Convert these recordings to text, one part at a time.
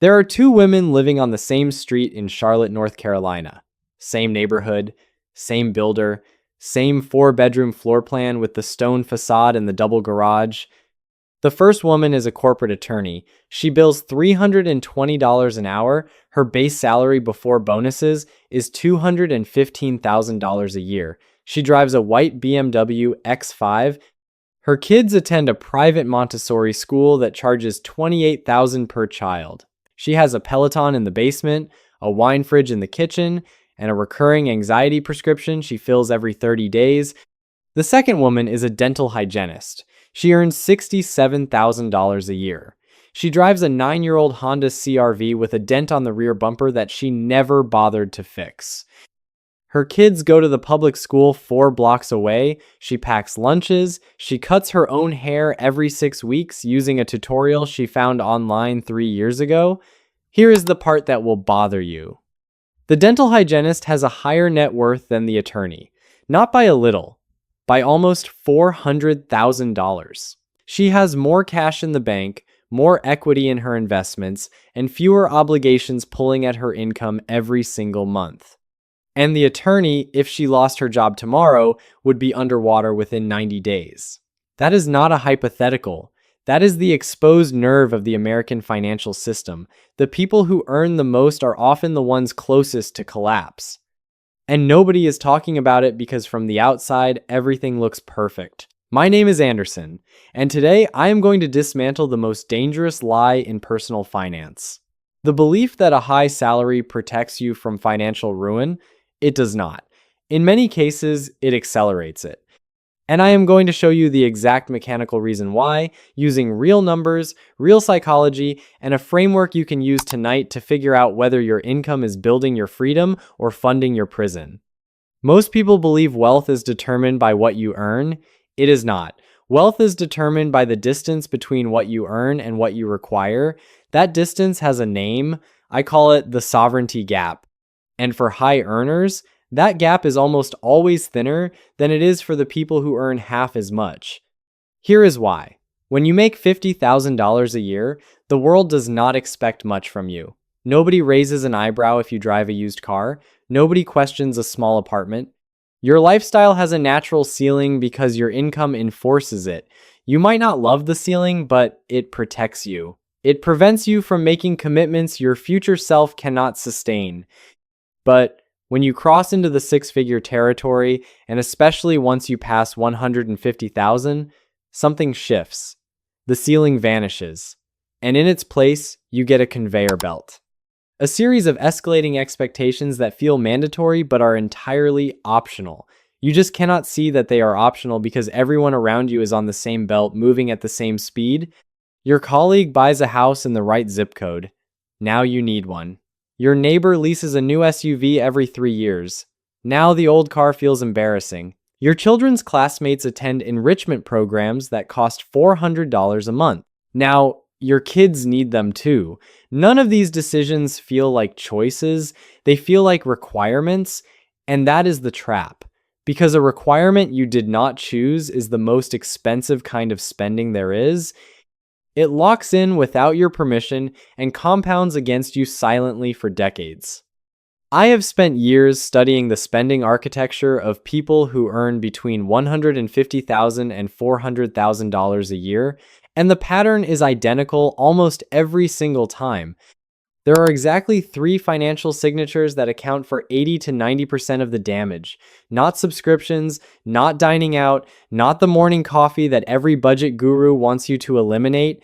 There are two women living on the same street in Charlotte, North Carolina. Same neighborhood, same builder, same four-bedroom floor plan with the stone facade and the double garage. The first woman is a corporate attorney. She bills $320 an hour. Her base salary before bonuses is $215,000 a year. She drives a white BMW X5. Her kids attend a private Montessori school that charges $28,000 per child. She has a Peloton in the basement, a wine fridge in the kitchen, and a recurring anxiety prescription she fills every 30 days. The second woman is a dental hygienist. She earns $67,000 a year. She drives a 9-year-old Honda CR-V with a dent on the rear bumper that she never bothered to fix. Her kids go to the public school 4 blocks away. She packs lunches. She cuts her own hair every 6 weeks using a tutorial she found online 3 years ago. Here is the part that will bother you. The dental hygienist has a higher net worth than the attorney. Not by a little, by almost $400,000. She has more cash in the bank, more equity in her investments, and fewer obligations pulling at her income every single month. And the attorney, if she lost her job tomorrow, would be underwater within 90 days. That is not a hypothetical. That is the exposed nerve of the American financial system. The people who earn the most are often the ones closest to collapse. And nobody is talking about it because from the outside, everything looks perfect. My name is Anderson, and today I am going to dismantle the most dangerous lie in personal finance. The belief that a high salary protects you from financial ruin. It does not. In many cases, it accelerates it. And I am going to show you the exact mechanical reason why, using real numbers, real psychology, and a framework you can use tonight to figure out whether your income is building your freedom or funding your prison. Most people believe wealth is determined by what you earn. It is not. Wealth is determined by the distance between what you earn and what you require. That distance has a name. I call it the sovereignty gap. And for high earners, that gap is almost always thinner than it is for the people who earn half as much. Here is why. When you make $50,000 a year, the world does not expect much from you. Nobody raises an eyebrow if you drive a used car. Nobody questions a small apartment. Your lifestyle has a natural ceiling because your income enforces it. You might not love the ceiling, but it protects you. It prevents you from making commitments your future self cannot sustain. But when you cross into the 6-figure territory, and especially once you pass $150,000, something shifts. The ceiling vanishes, and in its place, you get a conveyor belt. A series of escalating expectations that feel mandatory but are entirely optional. You just cannot see that they are optional because everyone around you is on the same belt, moving at the same speed. Your colleague buys a house in the right zip code. Now you need one. Your neighbor leases a new SUV every 3 years. Now the old car feels embarrassing. Your children's classmates attend enrichment programs that cost $400 a month. Now, your kids need them too. None of these decisions feel like choices. They feel like requirements, and that is the trap. Because a requirement you did not choose is the most expensive kind of spending there is. It locks in without your permission and compounds against you silently for decades. I have spent years studying the spending architecture of people who earn between $150,000 and $400,000 a year, and the pattern is identical almost every single time. There are exactly 3 financial signatures that account for 80 to 90% of the damage. Not subscriptions, not dining out, not the morning coffee that every budget guru wants you to eliminate.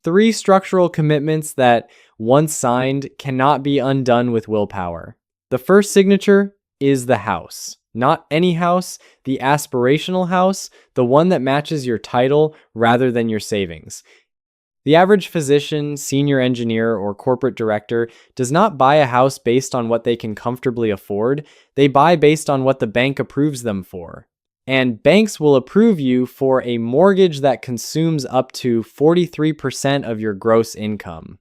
3 structural commitments that, once signed, cannot be undone with willpower. The first signature is the house. Not any house, the aspirational house, the one that matches your title rather than your savings. The average physician, senior engineer, or corporate director does not buy a house based on what they can comfortably afford. They buy based on what the bank approves them for. And banks will approve you for a mortgage that consumes up to 43% of your gross income.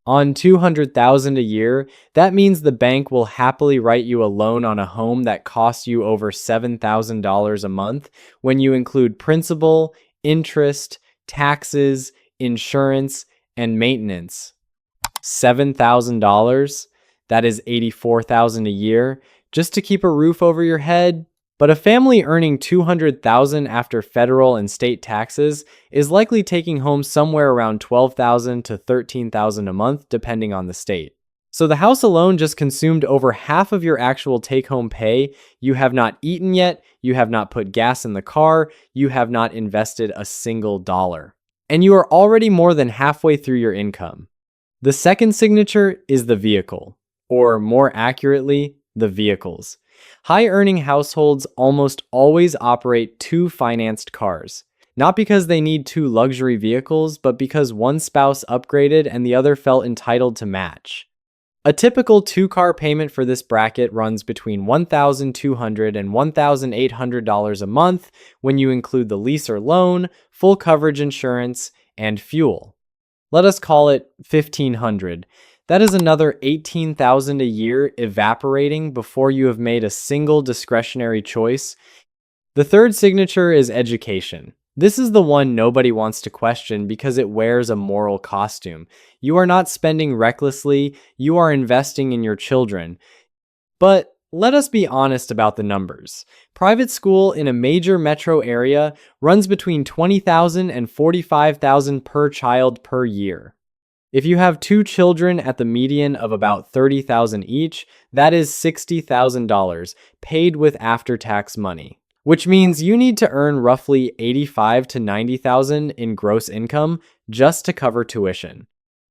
On $200,000 a year, that means the bank will happily write you a loan on a home that costs you over $7,000 a month when you include principal, interest, taxes, insurance, and maintenance. $7,000, that is $84,000 a year, just to keep a roof over your head. But a family earning $200,000 after federal and state taxes is likely taking home somewhere around $12,000 to $13,000 a month, depending on the state. So the house alone just consumed over half of your actual take-home pay. You have not eaten yet, you have not put gas in the car, you have not invested a single dollar. And you are already more than halfway through your income. The second signature is the vehicle, or more accurately, the vehicles. High-earning households almost always operate two financed cars. Not because they need two luxury vehicles, but because one spouse upgraded and the other felt entitled to match. A typical two-car payment for this bracket runs between $1,200 and $1,800 a month when you include the lease or loan, full coverage insurance, and fuel. Let us call it $1,500. That is another $18,000 a year evaporating before you have made a single discretionary choice. The third signature is education. This is the one nobody wants to question because it wears a moral costume. You are not spending recklessly, you are investing in your children. But let us be honest about the numbers. Private school in a major metro area runs between $20,000 and $45,000 per child per year. If you have two children at the median of about $30,000 each, that is $60,000 paid with after-tax money. Which means you need to earn roughly $85,000 to $90,000 in gross income just to cover tuition.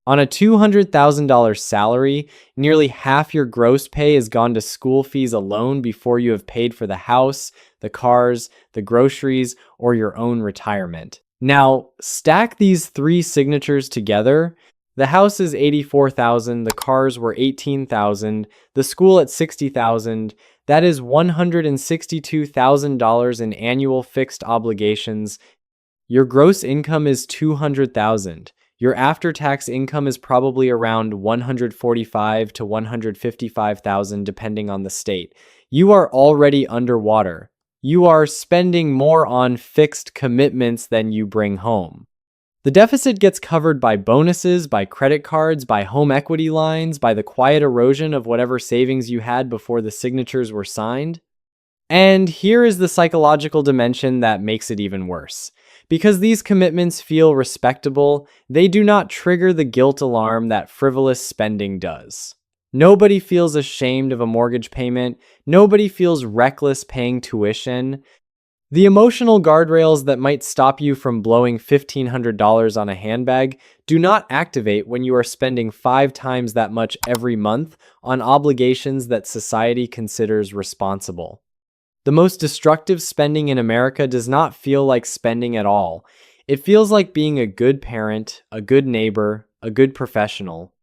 On a $200,000 salary, nearly half your gross pay has gone to school fees alone before you have paid for the house, the cars, the groceries, or your own retirement. Now, stack these three signatures together. The house is $84,000, the cars were $18,000, the school at $60,000. That is $162,000 in annual fixed obligations. Your gross income is $200,000. Your after-tax income is probably around $145,000 to $155,000 depending on the state. You are already underwater. You are spending more on fixed commitments than you bring home. The deficit gets covered by bonuses, by credit cards, by home equity lines, by the quiet erosion of whatever savings you had before the signatures were signed. And here is the psychological dimension that makes it even worse. Because these commitments feel respectable, they do not trigger the guilt alarm that frivolous spending does. Nobody feels ashamed of a mortgage payment. Nobody feels reckless paying tuition. The emotional guardrails that might stop you from blowing $1,500 on a handbag do not activate when you are spending 5 times that much every month on obligations that society considers responsible. The most destructive spending in America does not feel like spending at all. It feels like being a good parent, a good neighbor, a good professional.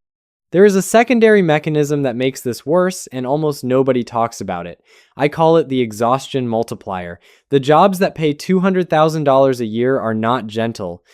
There is a secondary mechanism that makes this worse, and almost nobody talks about it. I call it the exhaustion multiplier. The jobs that pay $200,000 a year are not gentle.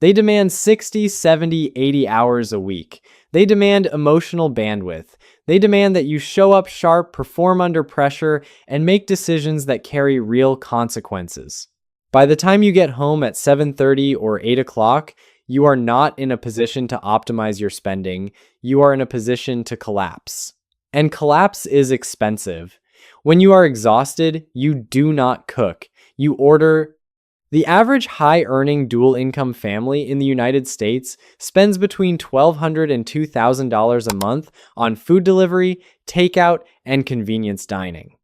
They demand 60, 70, 80 hours a week. They demand emotional bandwidth. They demand that you show up sharp, perform under pressure, and make decisions that carry real consequences. By the time you get home at 7:30 or 8 o'clock, you are not in a position to optimize your spending. You are in a position to collapse. And collapse is expensive. When you are exhausted, you do not cook. You order. The average high-earning dual-income family in the United States spends between $1,200 and $2,000 a month on food delivery, takeout, and convenience dining.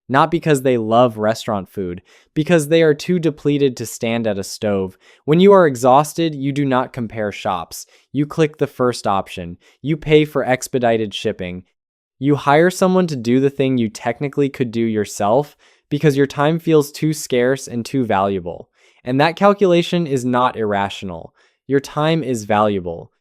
Not because they love restaurant food, because they are too depleted to stand at a stove. When you are exhausted, you do not compare shops. You click the first option. You pay for expedited shipping. You hire someone to do the thing you technically could do yourself because your time feels too scarce and too valuable. And that calculation is not irrational. Your time is valuable.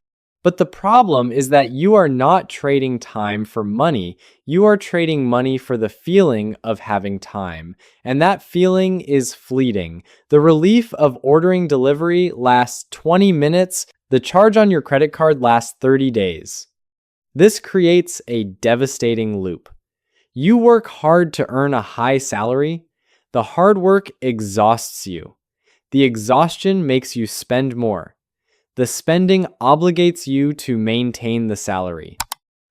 But the problem is that you are not trading time for money. You are trading money for the feeling of having time. And that feeling is fleeting. The relief of ordering delivery lasts 20 minutes. The charge on your credit card lasts 30 days. This creates a devastating loop. You work hard to earn a high salary. The hard work exhausts you. The exhaustion makes you spend more. The spending obligates you to maintain the salary,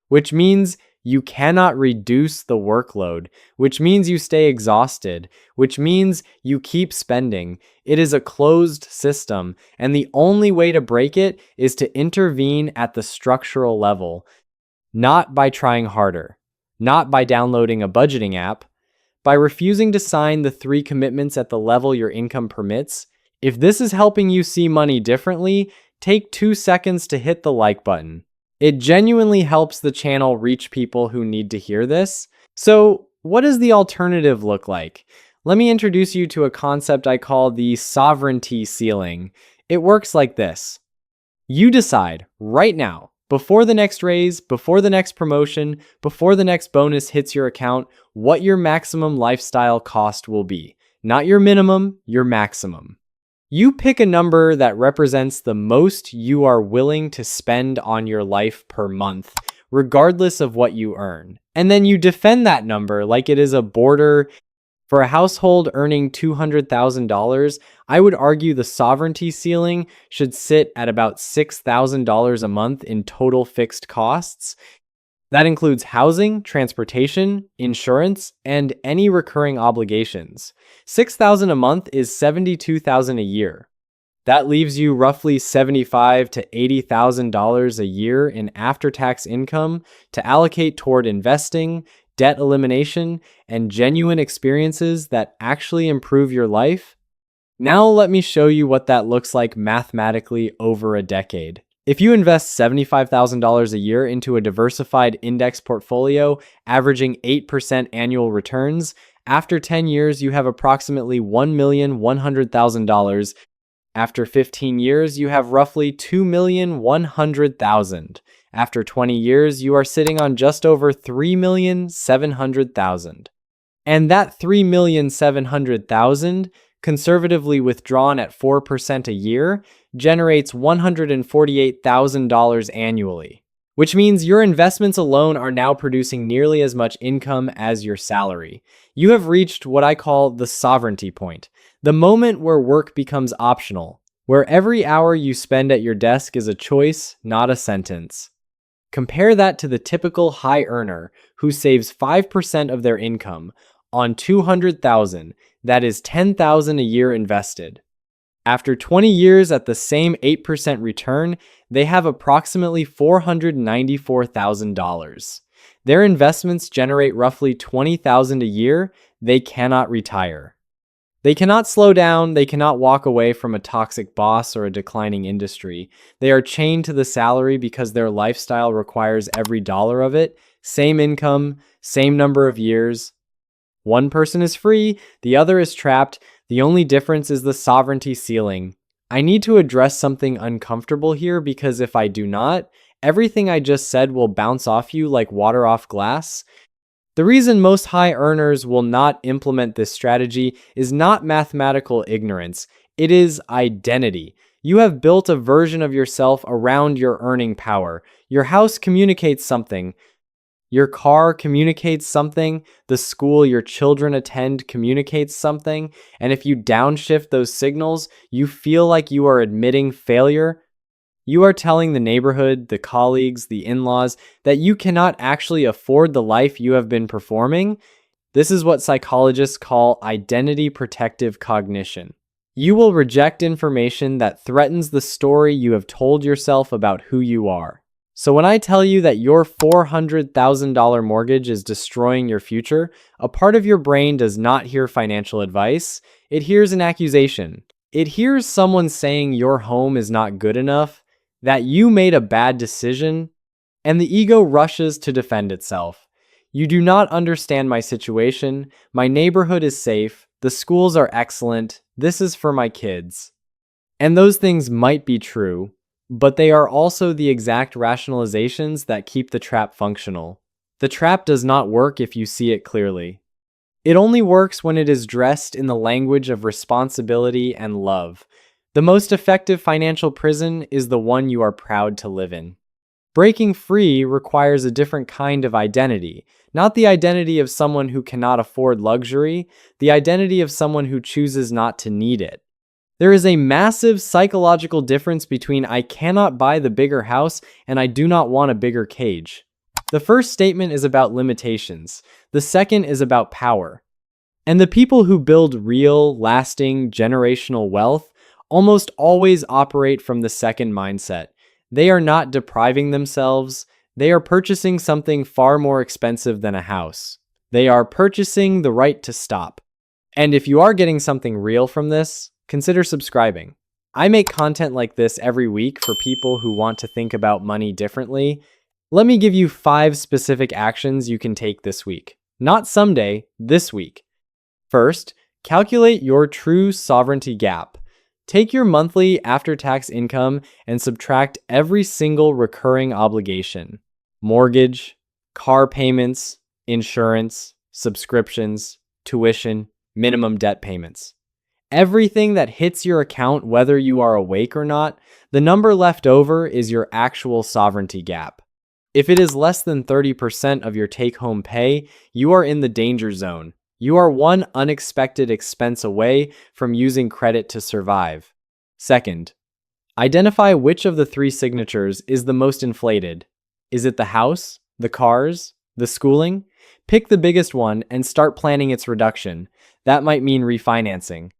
which means you cannot reduce the workload, which means you stay exhausted, which means you keep spending. It is a closed system, and the only way to break it is to intervene at the structural level, not by trying harder, not by downloading a budgeting app, by refusing to sign the 3 commitments at the level your income permits. If this is helping you see money differently, take 2 seconds to hit the like button. It genuinely helps the channel reach people who need to hear this. So, what does the alternative look like? Let me introduce you to a concept I call the sovereignty ceiling. It works like this. You decide right now, before the next raise, before the next promotion, before the next bonus hits your account, what your maximum lifestyle cost will be. Not your minimum, your maximum. You pick a number that represents the most you are willing to spend on your life per month, regardless of what you earn. And then you defend that number like it is a border. For a household earning $200,000, I would argue the sovereignty ceiling should sit at about $6,000 a month in total fixed costs. That includes housing, transportation, insurance, and any recurring obligations. $6,000 a month is $72,000 a year. That leaves you roughly $75,000 to $80,000 a year in after-tax income to allocate toward investing, debt elimination, and genuine experiences that actually improve your life. Now let me show you what that looks like mathematically over a decade. If you invest $75,000 a year into a diversified index portfolio, averaging 8% annual returns, after 10 years, you have approximately $1,100,000. After 15 years, you have roughly $2,100,000. After 20 years, you are sitting on just over $3,700,000. And that $3,700,000, conservatively withdrawn at 4% a year, generates $148,000 annually, which means your investments alone are now producing nearly as much income as your salary. You have reached what I call the sovereignty point, the moment where work becomes optional, where every hour you spend at your desk is a choice, not a sentence. Compare that to the typical high earner who saves 5% of their income on $200,000, that is $10,000 a year invested. After 20 years at the same 8% return, they have approximately $494,000. Their investments generate roughly $20,000 a year. They cannot retire. They cannot slow down. They cannot walk away from a toxic boss or a declining industry. They are chained to the salary because their lifestyle requires every dollar of it. Same income, same number of years. One person is free, the other is trapped. The only difference is the sovereignty ceiling. I need to address something uncomfortable here because if I do not, everything I just said will bounce off you like water off glass. The reason most high earners will not implement this strategy is not mathematical ignorance. It is identity. You have built a version of yourself around your earning power. Your house communicates something. Your car communicates something, the school your children attend communicates something, and if you downshift those signals, you feel like you are admitting failure. You are telling the neighborhood, the colleagues, the in-laws that you cannot actually afford the life you have been performing. This is what psychologists call identity protective cognition. You will reject information that threatens the story you have told yourself about who you are. So when I tell you that your $400,000 mortgage is destroying your future, a part of your brain does not hear financial advice. It hears an accusation. It hears someone saying your home is not good enough, that you made a bad decision, and the ego rushes to defend itself. You do not understand my situation. My neighborhood is safe. The schools are excellent. This is for my kids. And those things might be true, but they are also the exact rationalizations that keep the trap functional. The trap does not work if you see it clearly. It only works when it is dressed in the language of responsibility and love. The most effective financial prison is the one you are proud to live in. Breaking free requires a different kind of identity, not the identity of someone who cannot afford luxury, the identity of someone who chooses not to need it. There is a massive psychological difference between I cannot buy the bigger house and I do not want a bigger cage. The first statement is about limitations. The second is about power. And the people who build real, lasting, generational wealth almost always operate from the second mindset. They are not depriving themselves. They are purchasing something far more expensive than a house. They are purchasing the right to stop. And if you are getting something real from this, consider subscribing. I make content like this every week for people who want to think about money differently. Let me give you 5 specific actions you can take this week. Not someday, this week. First, calculate your true sovereignty gap. Take your monthly after-tax income and subtract every single recurring obligation. Mortgage, car payments, insurance, subscriptions, tuition, minimum debt payments. Everything that hits your account, whether you are awake or not, the number left over is your actual sovereignty gap. If it is less than 30% of your take-home pay, you are in the danger zone. You are one unexpected expense away from using credit to survive. Second, identify which of the 3 signatures is the most inflated. Is it the house, the cars, the schooling? Pick the biggest one and start planning its reduction. That might mean refinancing.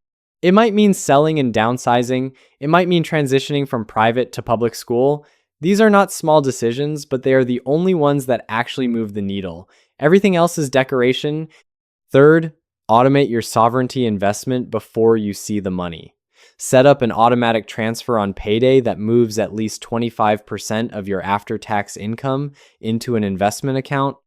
It might mean selling and downsizing. It might mean transitioning from private to public school. These are not small decisions, but they are the only ones that actually move the needle. Everything else is decoration. Third, automate your sovereignty investment before you see the money. Set up an automatic transfer on payday that moves at least 25% of your after-tax income into an investment account.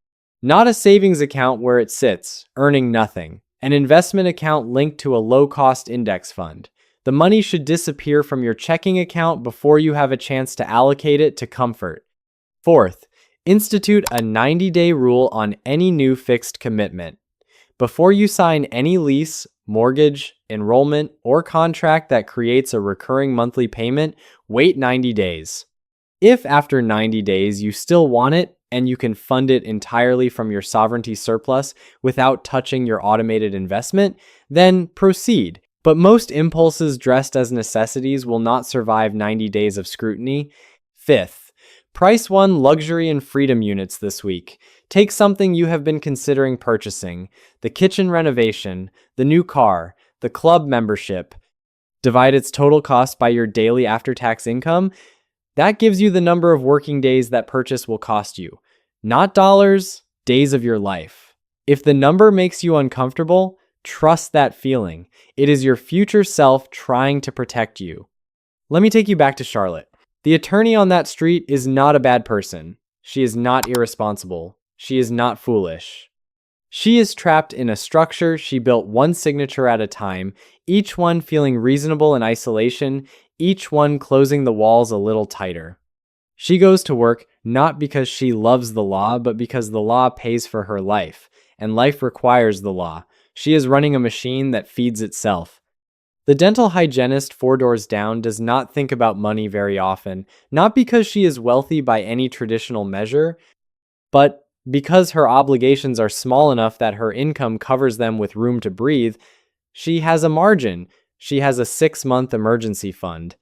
Not a savings account where it sits, earning nothing. An investment account linked to a low-cost index fund. The money should disappear from your checking account before you have a chance to allocate it to comfort. Fourth, institute a 90-day rule on any new fixed commitment. Before you sign any lease, mortgage, enrollment, or contract that creates a recurring monthly payment, wait 90 days. If after 90 days you still want it and you can fund it entirely from your sovereignty surplus without touching your automated investment, then proceed. But most impulses dressed as necessities will not survive 90 days of scrutiny. Fifth, price 1 luxury and freedom units this week. Take something you have been considering purchasing, the kitchen renovation, the new car, the club membership. Divide its total cost by your daily after-tax income. That gives you the number of working days that purchase will cost you. Not dollars, days of your life. If the number makes you uncomfortable, trust that feeling. It is your future self trying to protect you. Let me take you back to Charlotte. The attorney on that street is not a bad person. She is not irresponsible. She is not foolish. She is trapped in a structure she built one signature at a time, each one feeling reasonable in isolation, each one closing the walls a little tighter. She goes to work not because she loves the law, but because the law pays for her life, and life requires the law. She is running a machine that feeds itself. The dental hygienist 4 doors down does not think about money very often, not because she is wealthy by any traditional measure, but because her obligations are small enough that her income covers them with room to breathe. She has a margin. She has a 6-month emergency fund.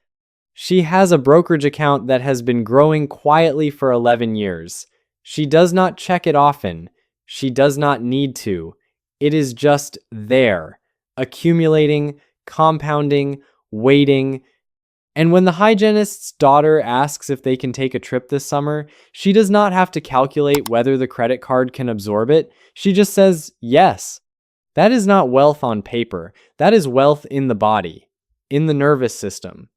She has a brokerage account that has been growing quietly for 11 years. She does not check it often. She does not need to. It is just there, accumulating, compounding, waiting. And when the hygienist's daughter asks if they can take a trip this summer, she does not have to calculate whether the credit card can absorb it. She just says yes. That is not wealth on paper. That is wealth in the body, in the nervous system,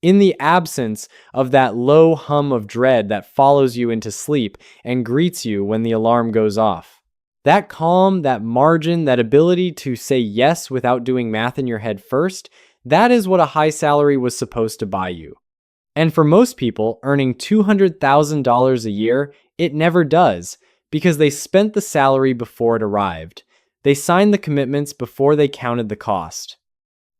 in the absence of that low hum of dread that follows you into sleep and greets you when the alarm goes off. That calm, that margin, that ability to say yes without doing math in your head first, that is what a high salary was supposed to buy you. And for most people, earning $200,000 a year, it never does, because they spent the salary before it arrived. They signed the commitments before they counted the cost.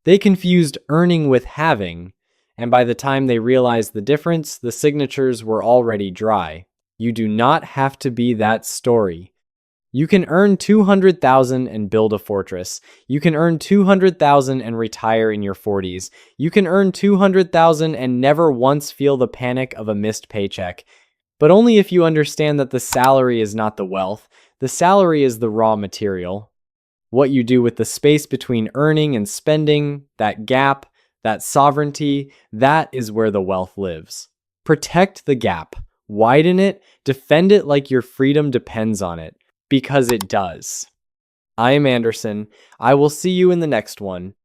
They confused earning with having, and by the time they realized the difference, the signatures were already dry. You do not have to be that story. You can earn 200,000 and build a fortress. You can earn 200,000 and retire in your 40s. You can earn 200,000 and never once feel the panic of a missed paycheck. But only if you understand that the salary is not the wealth. The salary is the raw material. What you do with the space between earning and spending, that gap, that sovereignty, that is where the wealth lives. Protect the gap. Widen it. Defend it like your freedom depends on it. Because it does. I am Anderson. I will see you in the next one.